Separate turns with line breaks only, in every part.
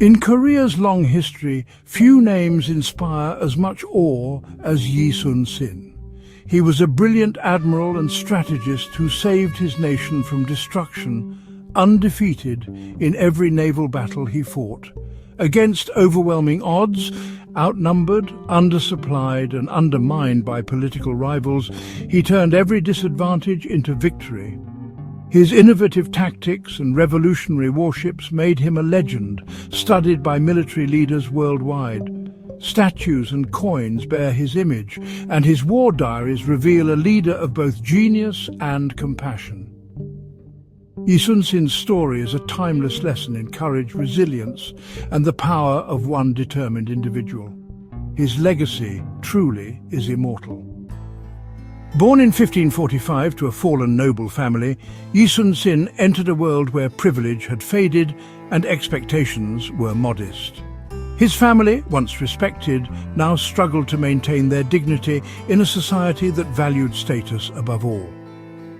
In Korea's long history, few names inspire as much awe as Yi Sun-sin. He was a brilliant admiral and strategist who saved his nation from destruction, undefeated in every naval battle he fought. Against overwhelming odds, outnumbered, undersupplied and undermined by political rivals, he turned every disadvantage into victory. His innovative tactics and revolutionary warships made him a legend, studied by military leaders worldwide. Statues and coins bear his image, and his war diaries reveal a leader of both genius and compassion. Yi Sun-sin's story is a timeless lesson in courage, resilience, and the power of one determined individual. His legacy truly is immortal. Born in 1545 to a fallen noble family, Yi Sun-sin entered a world where privilege had faded and expectations were modest. His family, once respected, now struggled to maintain their dignity in a society that valued status above all.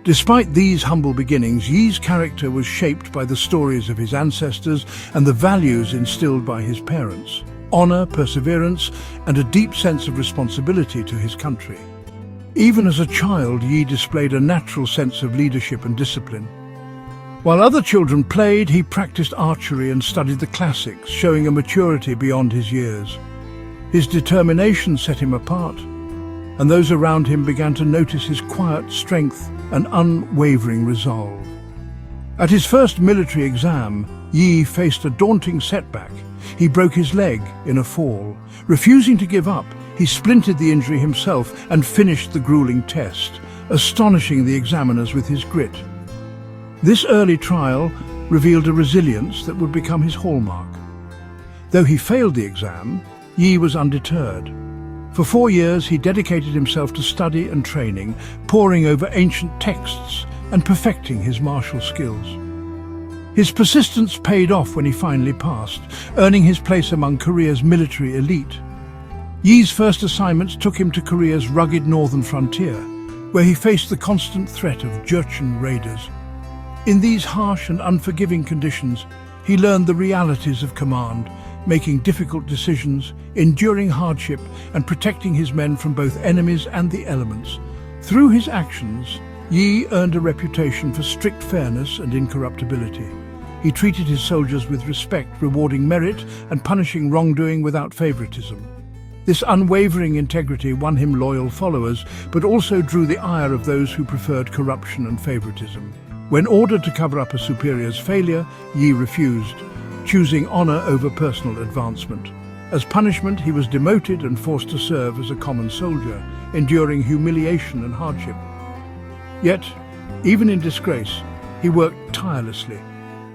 Despite these humble beginnings, Yi's character was shaped by the stories of his ancestors and the values instilled by his parents: honor, perseverance, and a deep sense of responsibility to his country. Even as a child, Yi displayed a natural sense of leadership and discipline. While other children played, he practiced archery and studied the classics, showing a maturity beyond his years. His determination set him apart, and those around him began to notice his quiet strength and unwavering resolve. At his first military exam, Yi faced a daunting setback. He broke his leg in a fall. Refusing to give up, he splintered the injury himself and finished the grueling test, astonishing the examiners with his grit. This early trial revealed a resilience that would become his hallmark. Though he failed the exam, Yi was undeterred. For 4 years, he dedicated himself to study and training, poring over ancient texts and perfecting his martial skills. His persistence paid off when he finally passed, earning his place among Korea's military elite. Yi's first assignments took him to Korea's rugged northern frontier, where he faced the constant threat of Joseon raiders. In these harsh and unforgiving conditions, he learned the realities of command, making difficult decisions, enduring hardship, and protecting his men from both enemies and the elements. Through his actions, Yi earned a reputation for strict fairness and incorruptibility. He treated his soldiers with respect, rewarding merit and punishing wrongdoing without favoritism. This unwavering integrity won him loyal followers, but also drew the ire of those who preferred corruption and favoritism. When ordered to cover up a superior's failure, Yi refused, choosing honor over personal advancement. As punishment, he was demoted and forced to serve as a common soldier, enduring humiliation and hardship. Yet, even in disgrace, he worked tirelessly,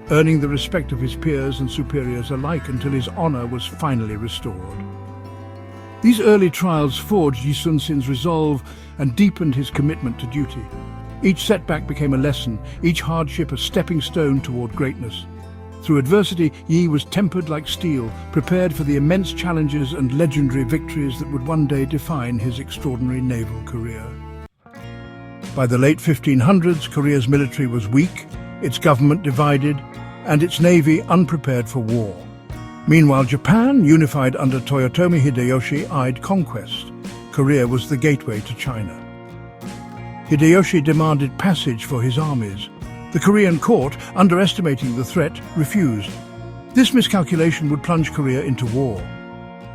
earning the respect of his peers and superiors alike until his honor was finally restored. These early trials forged Yi Sun-sin's resolve and deepened his commitment to duty. Each setback became a lesson, each hardship a stepping stone toward greatness. Through adversity, Yi was tempered like steel, prepared for the immense challenges and legendary victories that would one day define his extraordinary naval career. By the late 1500s, Korea's military was weak, its government divided, and its navy unprepared for war. Meanwhile, Japan, unified under Toyotomi Hideyoshi, eyed conquest. Korea was the gateway to China. Hideyoshi demanded passage for his armies. The Korean court, underestimating the threat, refused. This miscalculation would plunge Korea into war.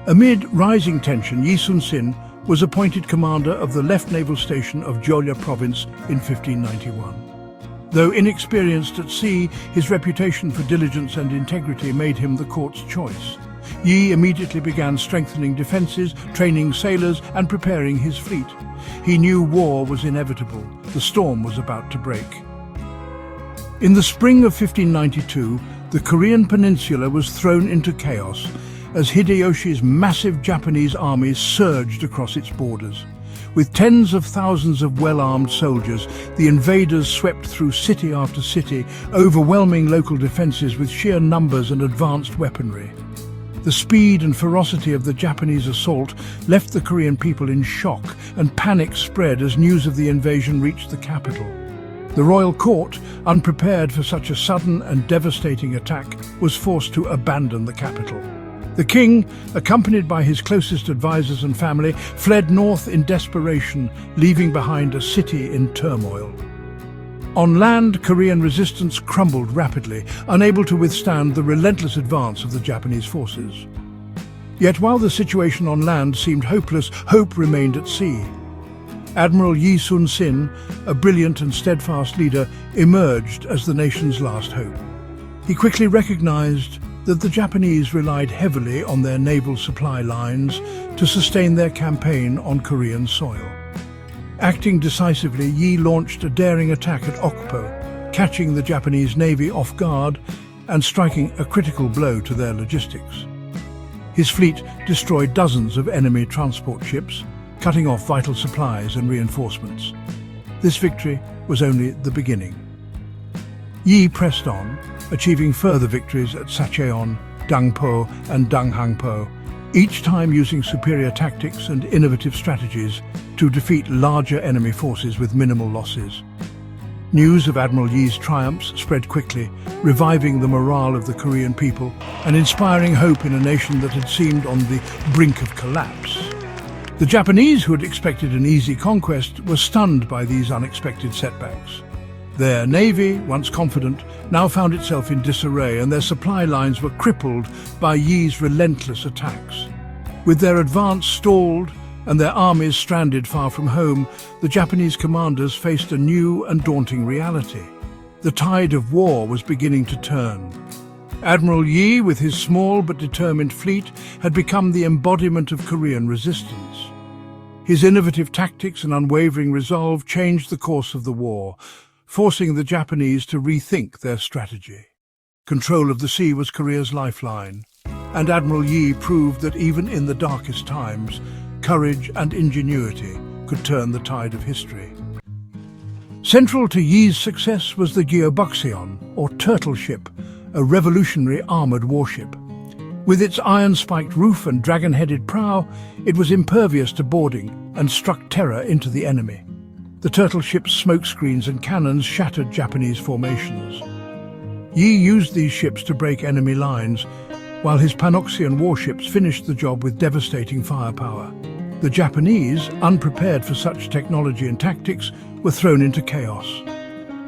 Amid rising tension, Yi Sun-sin was appointed commander of the left naval station of Jeolla province in 1591. Though inexperienced at sea, his reputation for diligence and integrity made him the court's choice. Yi immediately began strengthening defenses, training sailors, and preparing his fleet. He knew war was inevitable. The storm was about to break. In the spring of 1592, the Korean peninsula was thrown into chaos as Hideyoshi's massive Japanese army surged across its borders. With tens of thousands of well-armed soldiers, the invaders swept through city after city, overwhelming local defenses with sheer numbers and advanced weaponry. The speed and ferocity of the Japanese assault left the Korean people in shock, and panic spread as news of the invasion reached the capital. The royal court, unprepared for such a sudden and devastating attack, was forced to abandon the capital. The king, accompanied by his closest advisors and family, fled north in desperation, leaving behind a city in turmoil. On land, Korean resistance crumbled rapidly, unable to withstand the relentless advance of the Japanese forces. Yet while the situation on land seemed hopeless, hope remained at sea. Admiral Yi Sun-sin, a brilliant and steadfast leader, emerged as the nation's last hope. He quickly recognized that the Japanese relied heavily on their naval supply lines to sustain their campaign on Korean soil. Acting decisively, Yi launched a daring attack at Okpo, catching the Japanese Navy off guard and striking a critical blow to their logistics. His fleet destroyed dozens of enemy transport ships, cutting off vital supplies and reinforcements. This victory was only the beginning. Yi pressed on, achieving further victories at Sacheon, Dangpo and Danghangpo, each time using superior tactics and innovative strategies to defeat larger enemy forces with minimal losses. News of Admiral Yi's triumphs spread quickly, reviving the morale of the Korean people and inspiring hope in a nation that had seemed on the brink of collapse. The Japanese, who had expected an easy conquest, were stunned by these unexpected setbacks. Their navy, once confident, now found itself in disarray, and their supply lines were crippled by Yi's relentless attacks. With their advance stalled and their armies stranded far from home, the Japanese commanders faced a new and daunting reality. The tide of war was beginning to turn. Admiral Yi, with his small but determined fleet, had become the embodiment of Korean resistance. His innovative tactics and unwavering resolve changed the course of the war, forcing the Japanese to rethink their strategy. Control of the sea was Korea's lifeline, and Admiral Yi proved that even in the darkest times, courage and ingenuity could turn the tide of history. Central to Yi's success was the Joseon, or turtle ship, a revolutionary armoured warship. With its iron-spiked roof and dragon-headed prow, it was impervious to boarding and struck terror into the enemy. The turtle ship's smokescreens and cannons shattered Japanese formations. Yi used these ships to break enemy lines, while his Panoxian warships finished the job with devastating firepower. The Japanese, unprepared for such technology and tactics, were thrown into chaos.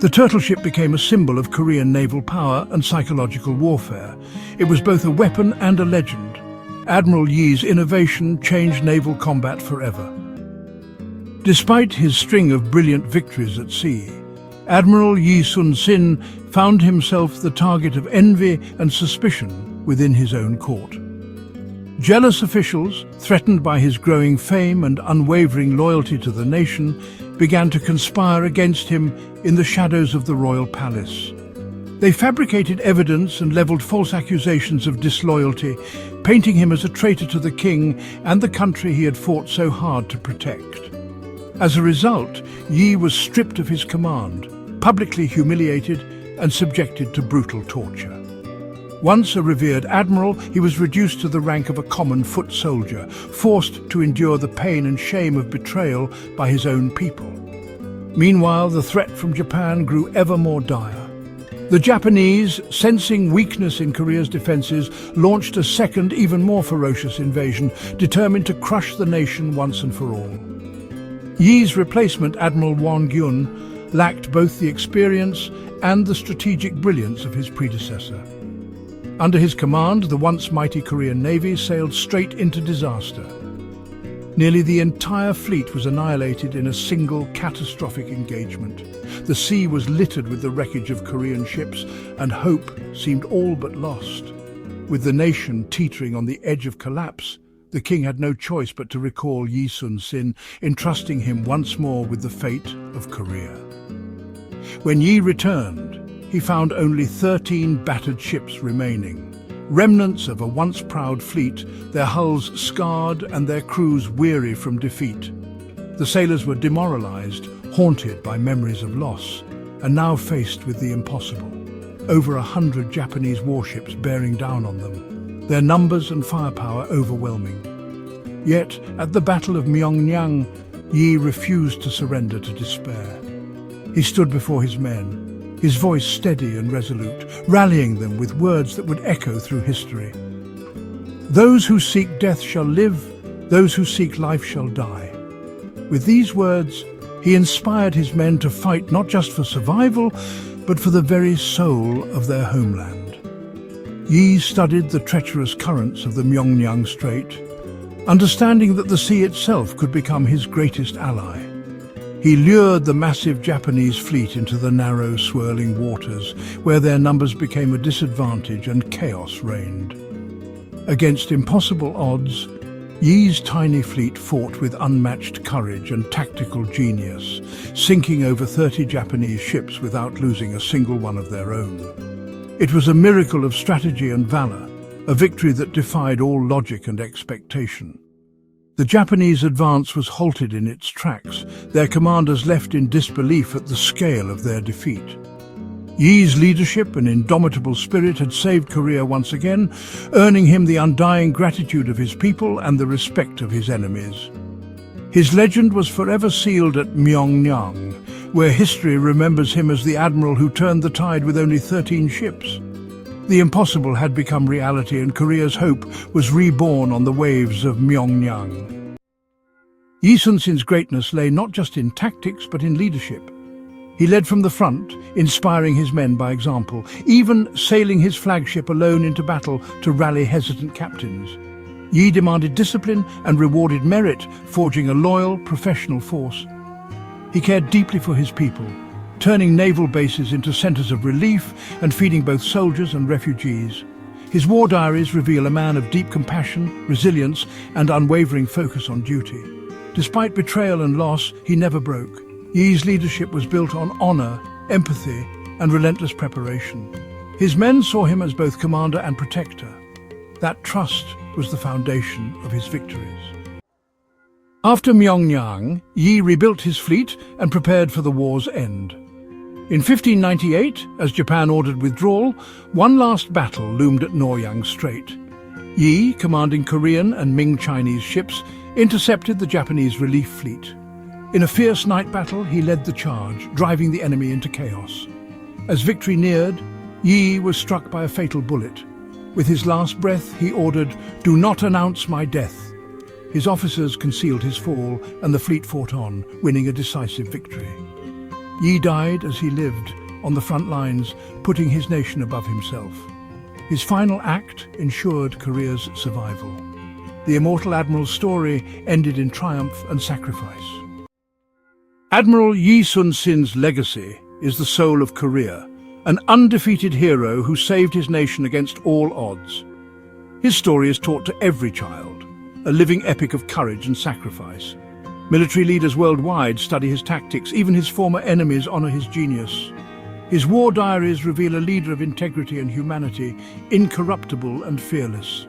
The turtle ship became a symbol of Korean naval power and psychological warfare. It was both a weapon and a legend. Admiral Yi's innovation changed naval combat forever. Despite his string of brilliant victories at sea, Admiral Yi Sun-sin found himself the target of envy and suspicion within his own court. Jealous officials, threatened by his growing fame and unwavering loyalty to the nation, began to conspire against him in the shadows of the royal palace. They fabricated evidence and leveled false accusations of disloyalty, painting him as a traitor to the king and the country he had fought so hard to protect. As a result, Yi was stripped of his command, publicly humiliated and subjected to brutal torture. Once a revered admiral, he was reduced to the rank of a common foot soldier, forced to endure the pain and shame of betrayal by his own people. Meanwhile, the threat from Japan grew ever more dire. The Japanese, sensing weakness in Korea's defenses, launched a second, even more ferocious invasion, determined to crush the nation once and for all. Yi's replacement, Admiral Won-gyun, lacked both the experience and the strategic brilliance of his predecessor. Under his command, the once mighty Korean Navy sailed straight into disaster. Nearly the entire fleet was annihilated in a single catastrophic engagement. The sea was littered with the wreckage of Korean ships, and hope seemed all but lost. With the nation teetering on the edge of collapse, the king had no choice but to recall Yi Sun-sin, entrusting him once more with the fate of Korea. When Yi returned, he found only 13 battered ships remaining, remnants of a once proud fleet, their hulls scarred and their crews weary from defeat. The sailors were demoralized, haunted by memories of loss, and now faced with the impossible. Over 100 Japanese warships bearing down on them, their numbers and firepower overwhelming. Yet, at the Battle of Myeongnyang, Yi refused to surrender to despair. He stood before his men, his voice steady and resolute, rallying them with words that would echo through history. "Those who seek death shall live, those who seek life shall die." With these words, he inspired his men to fight not just for survival, but for the very soul of their homeland. Yi studied the treacherous currents of the Myeongnyang Strait, understanding that the sea itself could become his greatest ally. He lured the massive Japanese fleet into the narrow, swirling waters, where their numbers became a disadvantage and chaos reigned. Against impossible odds, Yi's tiny fleet fought with unmatched courage and tactical genius, sinking over 30 Japanese ships without losing a single one of their own. It was a miracle of strategy and valor, a victory that defied all logic and expectation. The Japanese advance was halted in its tracks, their commanders left in disbelief at the scale of their defeat. Yi's leadership and indomitable spirit had saved Korea once again, earning him the undying gratitude of his people and the respect of his enemies. His legend was forever sealed at Myeongnyang, where history remembers him as the admiral who turned the tide with only 13 ships. The impossible had become reality, and Korea's hope was reborn on the waves of Myeongnyang. Yi Sun-sin's greatness lay not just in tactics but in leadership. He led from the front, inspiring his men by example, even sailing his flagship alone into battle to rally hesitant captains. Yi demanded discipline and rewarded merit, forging a loyal, professional force. He cared deeply for his people, turning naval bases into centers of relief and feeding both soldiers and refugees. His war diaries reveal a man of deep compassion, resilience, and unwavering focus on duty. Despite betrayal and loss, he never broke. Yi's leadership was built on honor, empathy, and relentless preparation. His men saw him as both commander and protector. That trust was the foundation of his victories. After Myeongnyang, Yi rebuilt his fleet and prepared for the war's end. In 1598, as Japan ordered withdrawal, one last battle loomed at Noryang Strait. Yi, commanding Korean and Ming Chinese ships, intercepted the Japanese relief fleet. In a fierce night battle, he led the charge, driving the enemy into chaos. As victory neared, Yi was struck by a fatal bullet. With his last breath, he ordered, "Do not announce my death." His officers concealed his fall, and the fleet fought on, winning a decisive victory. Yi died as he lived, on the front lines, putting his nation above himself. His final act ensured Korea's survival. The immortal admiral's story ended in triumph and sacrifice. Admiral Yi Sun-sin's legacy is the soul of Korea, an undefeated hero who saved his nation against all odds. His story is taught to every child, a living epic of courage and sacrifice. Military leaders worldwide study his tactics, even his former enemies honor his genius. His war diaries reveal a leader of integrity and humanity, incorruptible and fearless.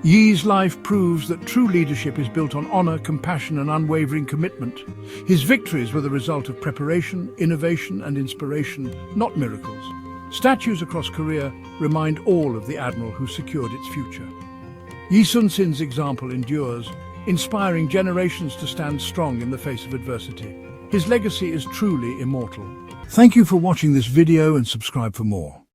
Yi's life proves that true leadership is built on honor, compassion, and unwavering commitment. His victories were the result of preparation, innovation, and inspiration, not miracles. Statues across Korea remind all of the admiral who secured its future. Yi Sun-sin's example endures, inspiring generations to stand strong in the face of adversity. His legacy is truly immortal. Thank you for watching this video and subscribe for more.